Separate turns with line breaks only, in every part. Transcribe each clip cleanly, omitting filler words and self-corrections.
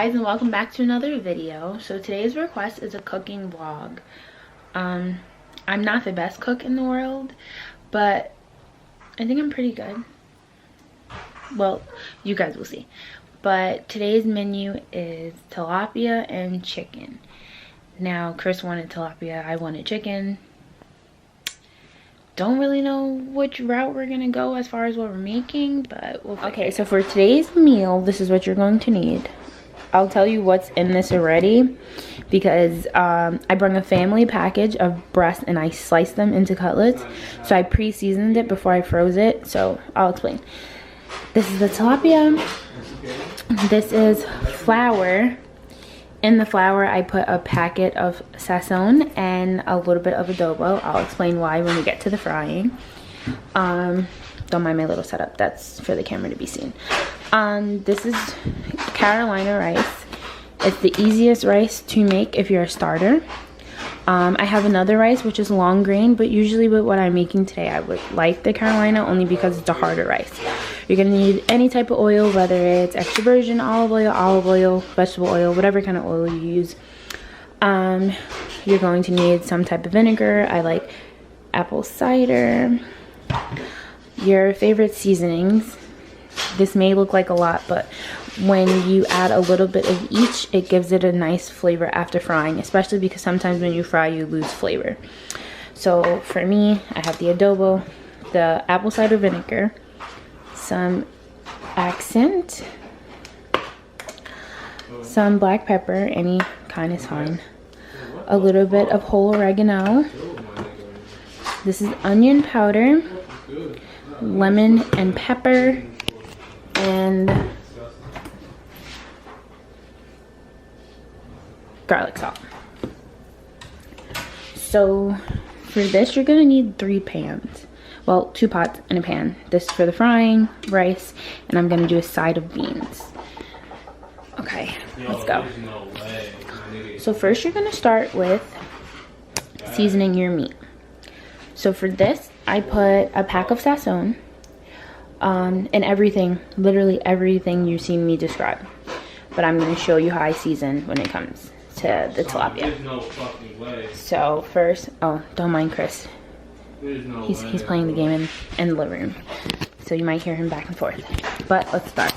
guys, and welcome back to another video. So today's request is a cooking vlog. I'm not the best cook in the world, but I think I'm pretty good. Well, you guys will see. But today's menu is tilapia and chicken. Now Chris wanted tilapia, I wanted chicken. Don't really know which route we're gonna go as far as what we're making, but we'll okay, so for today's meal, this is what you're going to need. I'll tell you what's in this already because I brought a family package of breast and I sliced them into cutlets. So I pre-seasoned it before I froze it, so I'll explain. This is the tilapia. This is flour. In the flour, I put a packet of sazon and a little bit of adobo. I'll explain why when we get to the frying. Don't mind my little setup. That's for the camera to be seen. This is Carolina rice. It's the easiest rice to make if you're a starter. I have another rice, which is long grain, but usually with what I'm making today, I would like the Carolina only because it's a harder rice. You're gonna need any type of oil, whether it's extra virgin olive oil, vegetable oil, whatever kind of oil you use. You're going to need some type of vinegar. I like apple cider. Your favorite seasonings. This may look like a lot, but when you add a little bit of each, it gives it a nice flavor after frying, especially because sometimes when you fry, you lose flavor. So for me, I have the adobo, the apple cider vinegar, some accent, some black pepper, any kind is fine, a little bit of whole oregano. This is onion powder, lemon and pepper, and garlic salt. So for this, you're gonna need 3 pans. Well, 2 pots and a pan. This is for the frying rice, and I'm gonna do a side of beans. Okay, let's go. So first you're gonna start with seasoning your meat. So for this, I put a pack of sazon, and everything, literally everything you've seen me describe. But I'm gonna show you how I season when it comes to the tilapia. So first, oh, don't mind Chris. He's playing the game in the living room, so you might hear him back and forth. But let's start.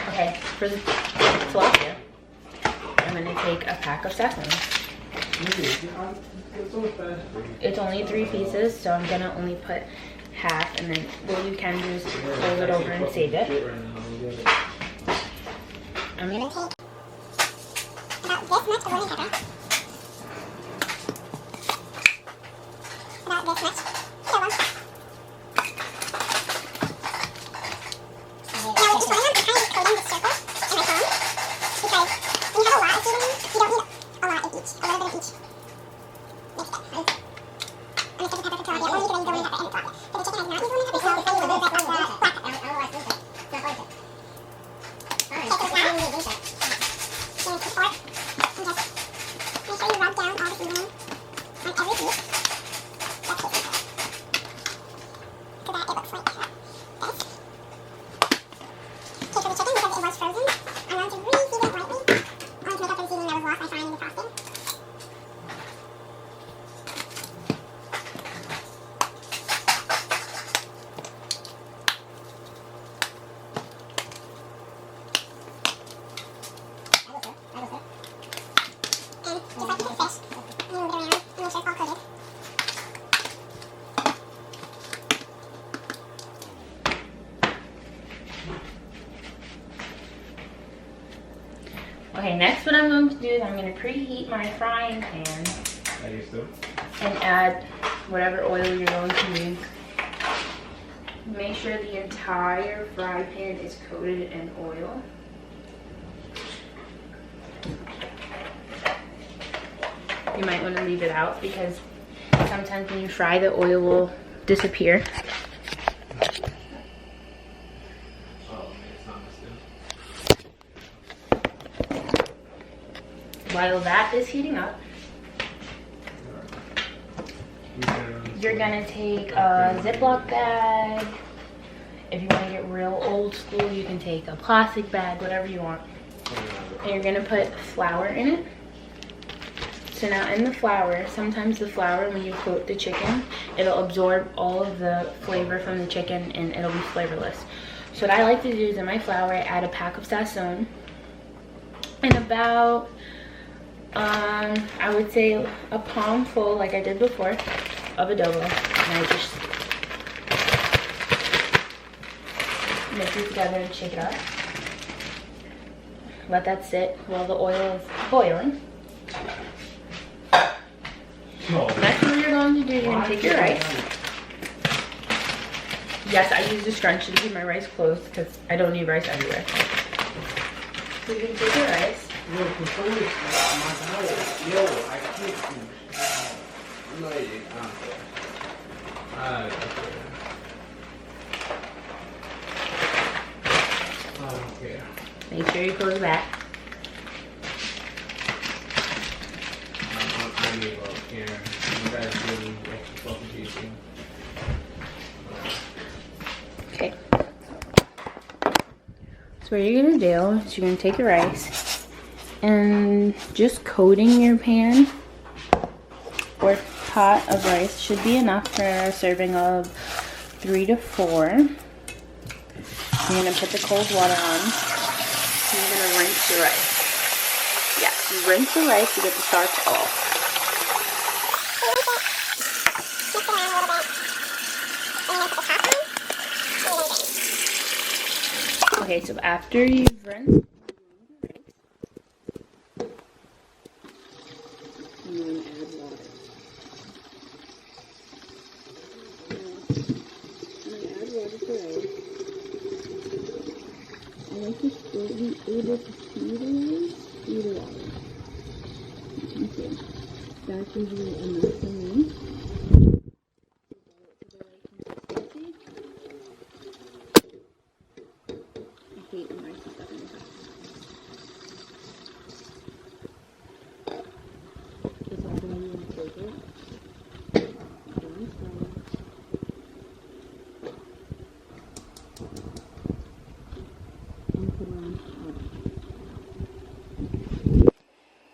Okay, for the tilapia, I'm gonna take a pack of sazon. It's only 3 pieces, so I'm gonna only put half, and then what you can do is fold it over and save it. I'm gonna take about this much of lemon pepper. About this much yellow. Now with each one of them, I'm kind of coating the circle in my phone because when you have a lot of seasoning, you don't need a lot of each, a little bit of each. Mix it. I'm gonna take the pepper for tilapia. Only because I use the lemon pepper and the tilapia. For the chicken, I do not use the lemon pepper, so I use a little bit of black pepper. Okay, next what I'm going to do is I'm going to preheat my frying pan and add whatever oil you're going to use. Make sure the entire fry pan is coated in oil. You might want to leave it out because sometimes when you fry, the oil will disappear. While that is heating up, you're gonna take a Ziploc bag. If you want to get real old school, you can take a plastic bag, whatever you want. And you're gonna put flour in it. So now in the flour, sometimes the flour, when you coat the chicken, it'll absorb all of the flavor from the chicken and it'll be flavorless. So what I like to do is in my flour, I add a pack of Sazón and about, I would say a palm full, like I did before, of adobo. And I just mix it together and shake it up. Let that sit while the oil is boiling. Next what you're going to do, you're going to take your rice. Yes, I use the scrunchie to keep my rice closed because I don't need rice everywhere. So you're going to take your rice. Make sure you close back. Okay. So what you're gonna do is you're gonna take your rice and just coating your pan or pot of rice should be enough for a serving of 3 to 4. You're gonna put the cold water on. And you're gonna rinse your rice. Yes, you rinse the rice to get the starch off. Okay, so after you've rinsed, I'm going to add water. I'm going to add water to rice. I like to still be able to see the rice through the water. Okay, that's usually enough for me.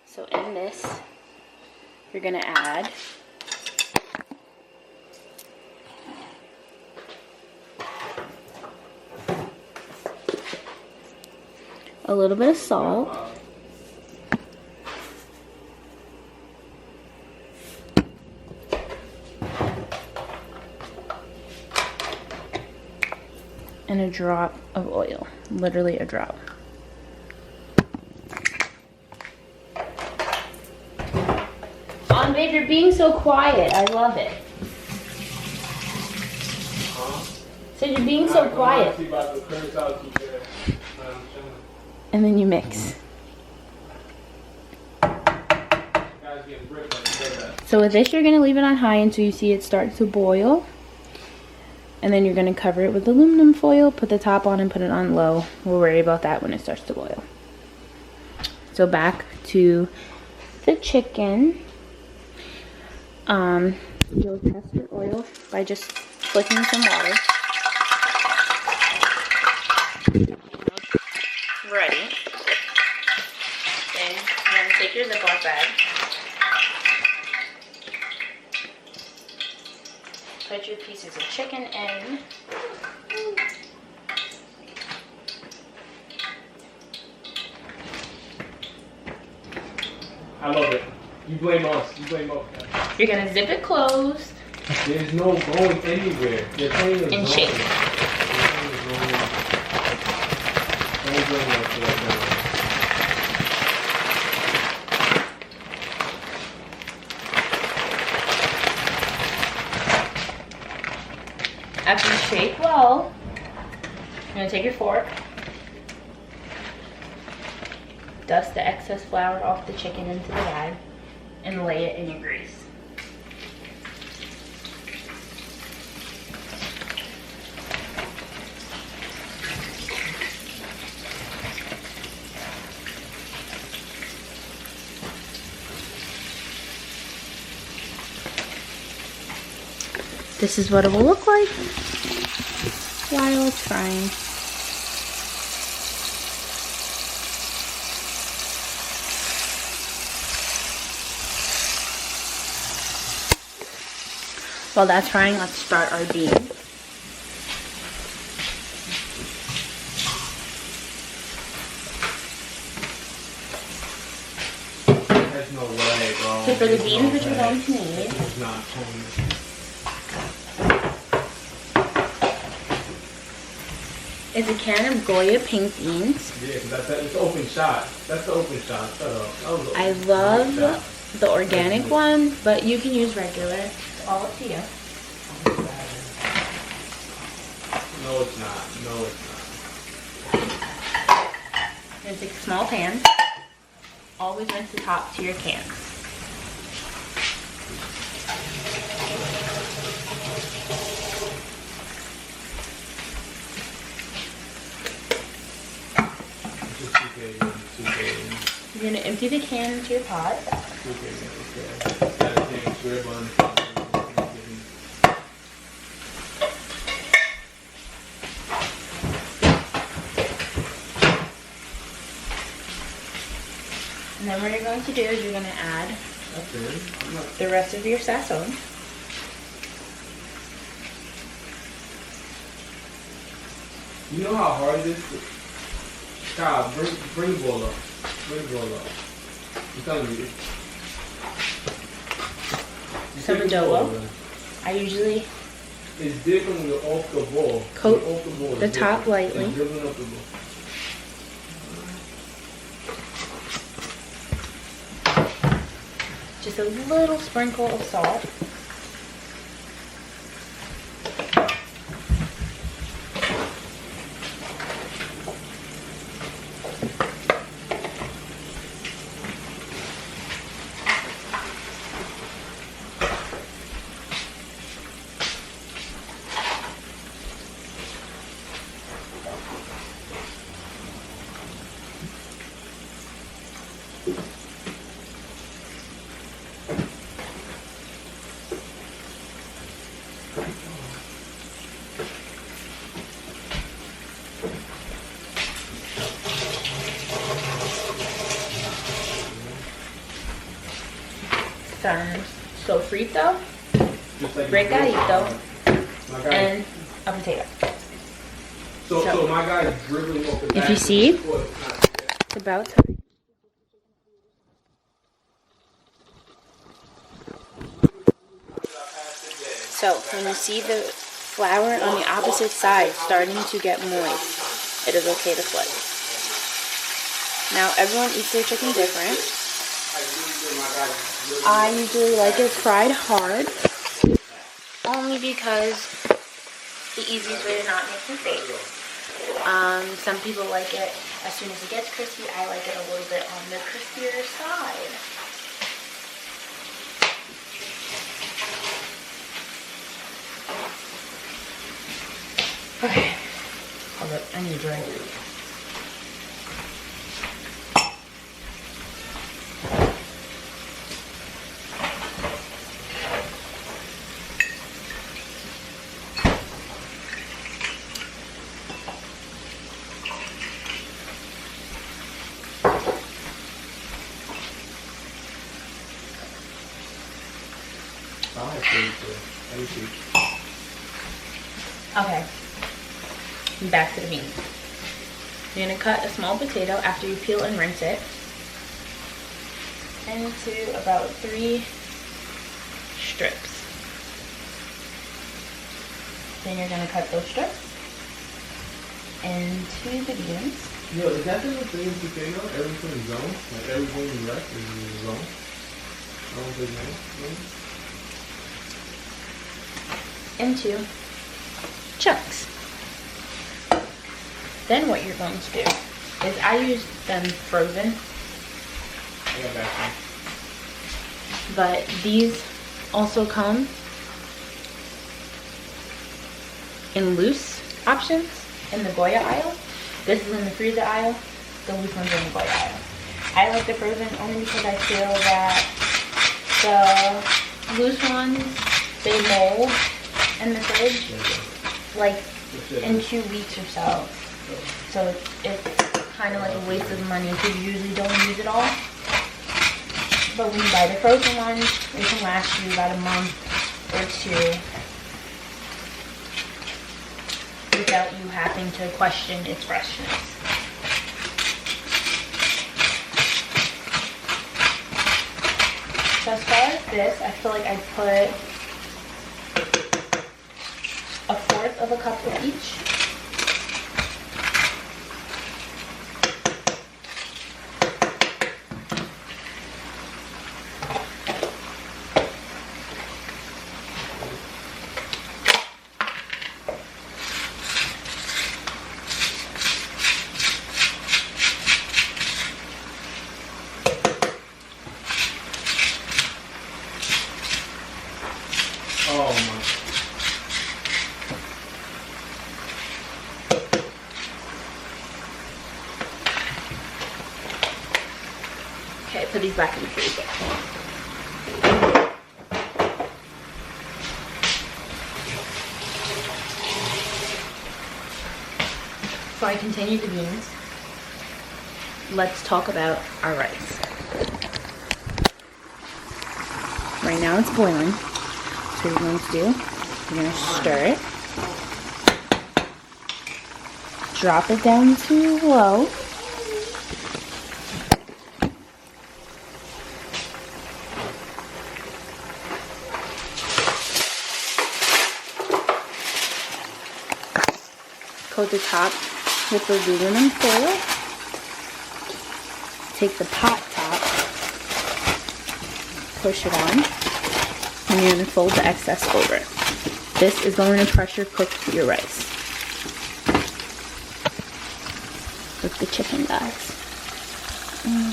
So in this, you're gonna add a little bit of salt, and a drop of oil, literally a drop. Babe, you're being so quiet. I love it. So you're being so quiet. And then you mix. So with this, you're going to leave it on high until you see it start to boil. And then you're going to cover it with aluminum foil, put the top on and put it on low. We'll worry about that when it starts to boil. So back to the chicken. You'll test your oil by just flicking some water. Ready. Then you're going to take your Ziploc bag. Put your pieces of chicken in.
I love it. You blame us. You blame us.
You're gonna zip it closed.
There's no going anywhere.
And shake. After you shake well, you're gonna take your fork, dust the excess flour off the chicken into the bag, and lay it in your grease. This is what it will look like. while it's frying. While that's frying, let's start our beans.
There's no way, bro.
So for the beans, which we're going to need,
It's not totally.
is a can of Goya pink beans.
Yeah, because it's open shot. That's the open shot. Shut up. That was
I love the organic one, but you can use regular. It's all up to you.
No, it's not. No, it's not.
You're gonna take a small pan. Always rinse the top to your cans. You're gonna empty the can into your pot. And then what you're going to do is you're going to add the rest of your sazon.
You know how hard it is to... Kyle, bring the bowl up. Bring the bowl up. I'm telling you.
Some adobo. I usually
It's different when you're off the bowl.
coat
Off the bowl,
the
it's
top
different.
lightly.
It's dribbling up the bowl.
Just a little sprinkle of salt. Some sofrito,
Just like
recadito,
my guy,
and a potato.
so my guy's dribbling off the back.
If you see,
of his foot.
it's about time. So when you see the flour on the opposite side starting to get moist, it is okay to flip. Now everyone eats their chicken different. I usually like it fried hard, only because the easiest way to not make mistakes. Some people like it as soon as it gets crispy. I like it a little bit on the crispier side. Okay, hold up, I need a drink. Okay, back to the beans. You're gonna cut a small potato after you peel and rinse it into about 3 strips. Then you're gonna cut those strips into the beans.
Yo, is that the thing in potato? Everything is zone? Like everything in rest is in zone?
Into chunks. Then what you're going to do is I use them frozen,
I got that
but these also come in loose options in the Goya aisle. This is in the freezer aisle. The loose ones are in the Goya aisle. I like the frozen only because I feel that the loose ones, they mold in the fridge like in 2 weeks or so. So it's kind of like a waste of money because you usually don't use it all. But when you buy the frozen ones, they can last you about a month or 2 without you having to question its freshness. So as far as this, I feel like I put 1/4 of a cup of each.
Oh my.
Okay, put these back in the freezer. Before I continue the beans, let's talk about our rice. Right now it's boiling. So what you're going to do, you're going to stir it. Drop it down to low. Coat the top with aluminum foil. Take the pot top, push it on, and you're going to fold the excess over. This is going to pressure cook your rice. With the chicken, guys.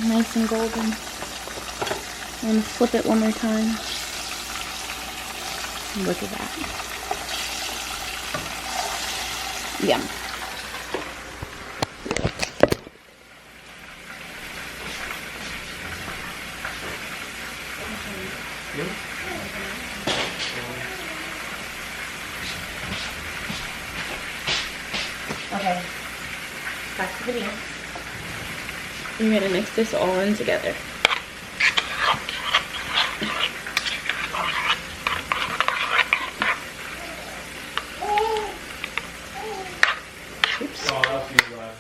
Nice and golden. And flip it one more time. Look at that. Yum. Okay, back to the beans. You're gonna mix this all in together. Oops.
Oh, that's you guys.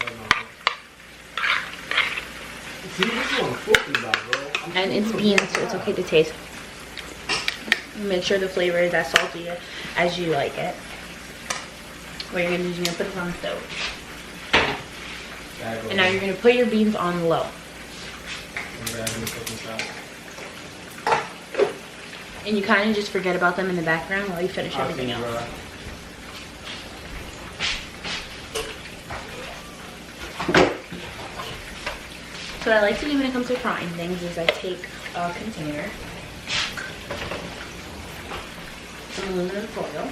See, this is what I'm talking about, bro.
And it's beans, so it's okay to taste. Make sure the flavor is as salty as you like it. What you're gonna do is you're gonna put it on the stove. And now you're gonna put your beans on low. And you kind of just forget about them in the background while you finish everything else. So what I like to do when it comes to frying things is I take a container, some aluminum foil,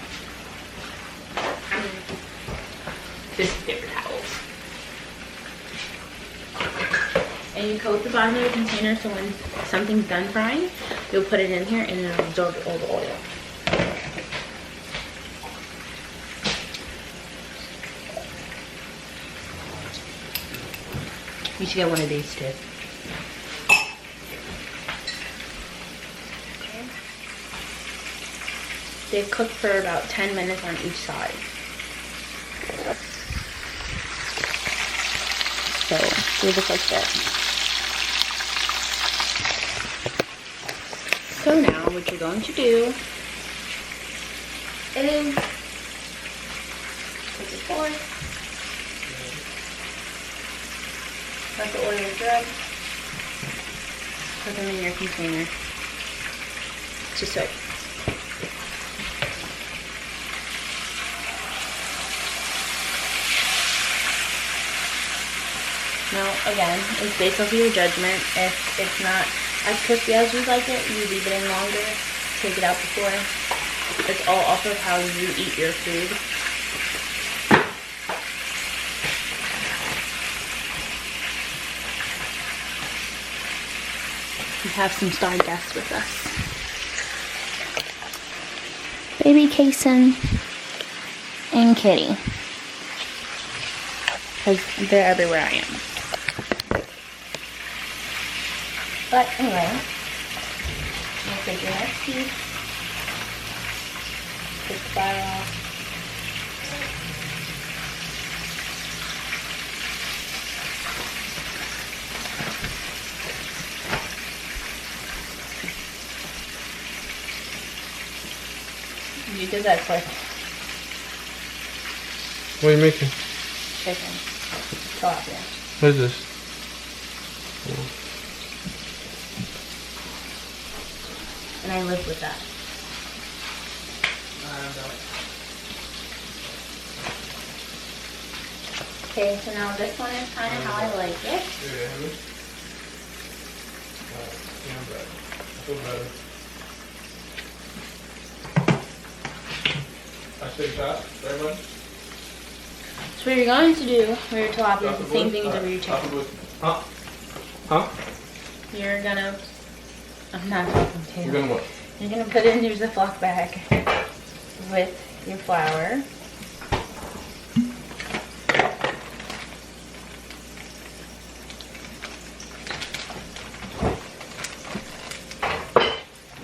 this is paper towels, and you coat the bottom of the container so when something's done frying, you'll put it in here and it'll absorb all the oil. You should get one of these too. Okay. They cook for about 10 minutes on each side. So they look like this. So now what you're going to do is take a fork. Let the oil drip. Put them in your container to soak. Now, again, it's based off of your judgment. If it's not as crispy as you like it, you leave it in longer. Take it out before. It's all off of how you eat your food. We have some star guests with us. Baby Kason and Kitty. because they're everywhere I am. But anyway, we'll take your next piece. Take the flour off. You did that quick.
What are you making?
Chicken. Tilapia.
What is this?
And I live with that. Okay, so now this one is kind of how I like it. So what you're going to do for your tilapia is the same thing as over your chicken.
Huh?
You're gonna... I'm not talking to you.
You're gonna what?
You're gonna put it in your Ziploc bag with your flour.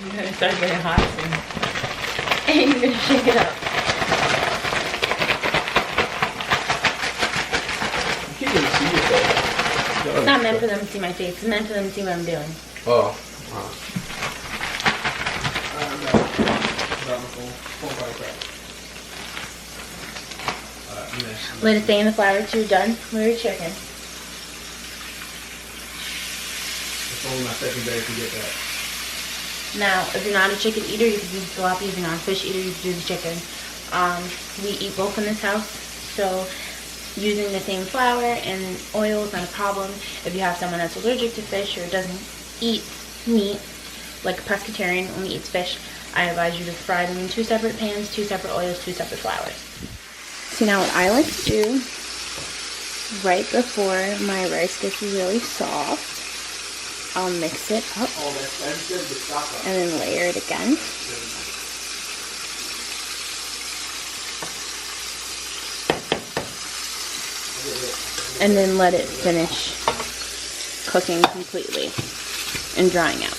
You're gonna start getting hot soon. And you're gonna shake it up. It's not meant for them to see my face. It's meant for them to see what I'm doing.
Oh.
Let it stay in the flour till you're done with your chicken.
It's only my second day to get that.
Now, if you're not a chicken eater, you can do tilapia. If you're not a fish eater, you can do the chicken. We eat both in this house, so using the same flour and oil is not a problem. If you have someone that's allergic to fish or doesn't eat meat, like a pescatarian, only eats fish, I advise you to fry them in 2 separate pans, 2 separate oils, 2 separate flours. See, now what I like to do right before my rice gets really soft, I'll mix it up and then layer it again. And then let it finish cooking completely and drying out.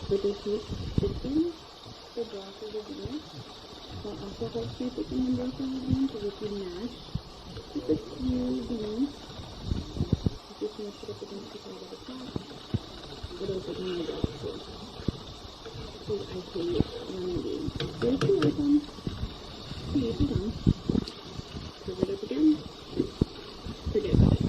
With the heat chicken, the broth of the beans. I also have 2 chicken and broth of the beans, so if you mash just a few beans, just mix it up against the side of the pot. It also can be broth too. Because I hate lemon beans. There's 2 of them. See if you're done. Cover it up again. Forget about it.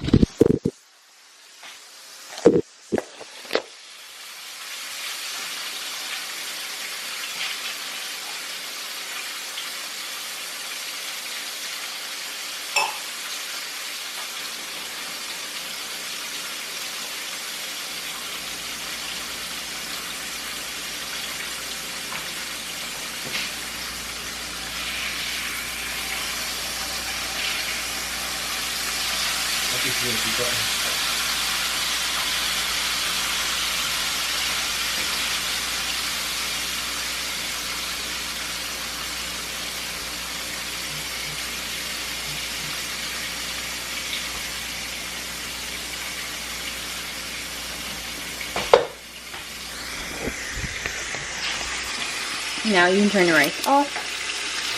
Now you can turn the rice off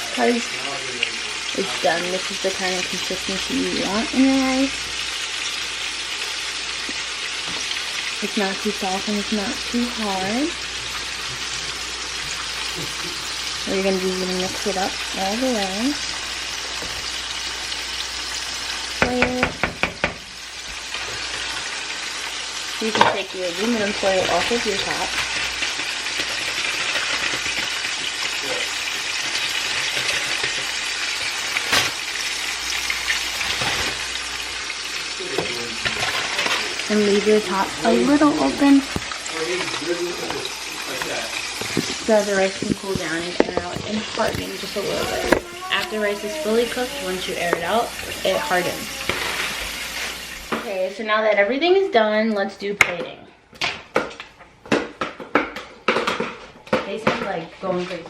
because it's done. This is the kind of consistency you want in your rice. It's not too soft and it's not too hard. What you're going to do is you're going to mix it up all the way. Foil. You can take your aluminum foil off of your top. And leave your top a little open So the rice can cool down and air out and harden just a little bit. After rice is fully cooked, once you air it out, it hardens. Okay, so now that everything is done, let's do plating. They sound like going crazy.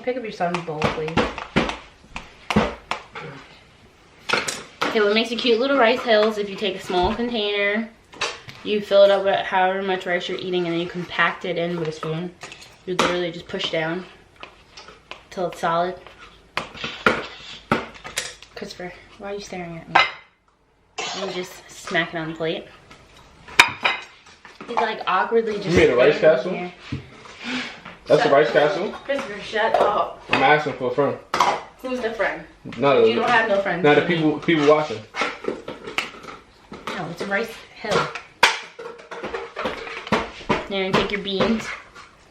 Pick up your son's bowl, please. Okay, what makes a cute little rice hills, if you take a small container, you fill it up with however much rice you're eating, and then you compact it in with a spoon. You literally just push down until it's solid. Christopher, why are you staring at me? And you just smack it on the plate. He's like awkwardly just.
You made a rice castle?
Here.
That's a rice castle?
Christopher, shut up.
I'm asking for a friend.
Who's the friend?
No,
you don't have no friends.
Not the people watching.
No, it's a rice hill. Now you're gonna take your beans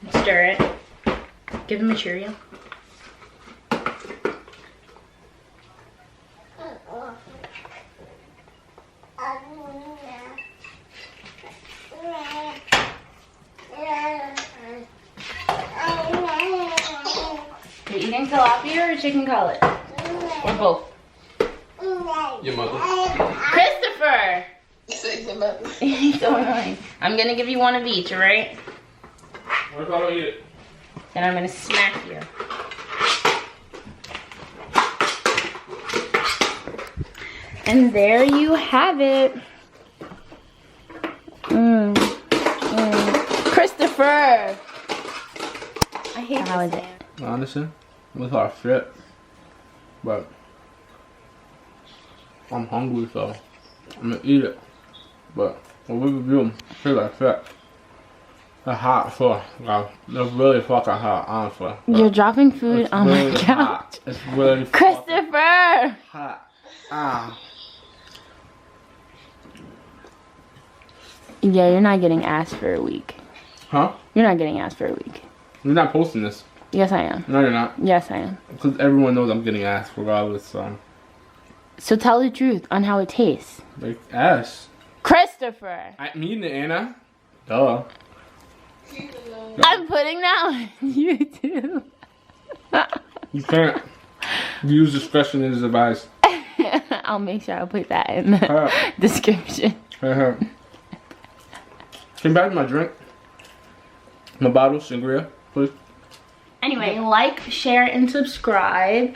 and stir it. Give them a Cheerio. You're eating tilapia or chicken cutlet? Or both?
Your mother.
Christopher!
Your mother.
He's so annoying. I'm gonna give you one of each, alright?
What if I don't eat it?
Then I'm gonna smack you. And there you have it. Christopher! I hate how is it?
Honestly, with our fit, but I'm hungry, so I'm gonna eat it. But what we can do, I feel like that. They're hot for, they're really fucking hot, honestly.
You're dropping food
It's
on
really
my couch.
hot. It's really
Christopher!
hot. Ah.
Yeah, you're not getting asked for a week.
Huh?
You're not getting asked for a week.
You're not posting this.
Yes, I am.
No, you're not.
Yes, I am.
Because everyone knows I'm getting asked regardless, so.
So tell the truth on how it tastes.
Like, ass.
Christopher!
I'm eating it, Anna. Duh.
I'm putting that on YouTube.
You can't use discretion as advice.
I'll make sure I put that in the description.
Can you back my drink? My bottle, sangria, please.
Anyway, like, share, and subscribe,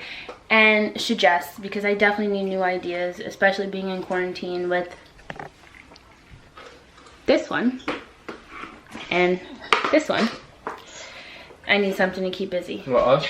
and suggest, because I definitely need new ideas, especially being in quarantine with this one and this one. I need something to keep busy.
What, us?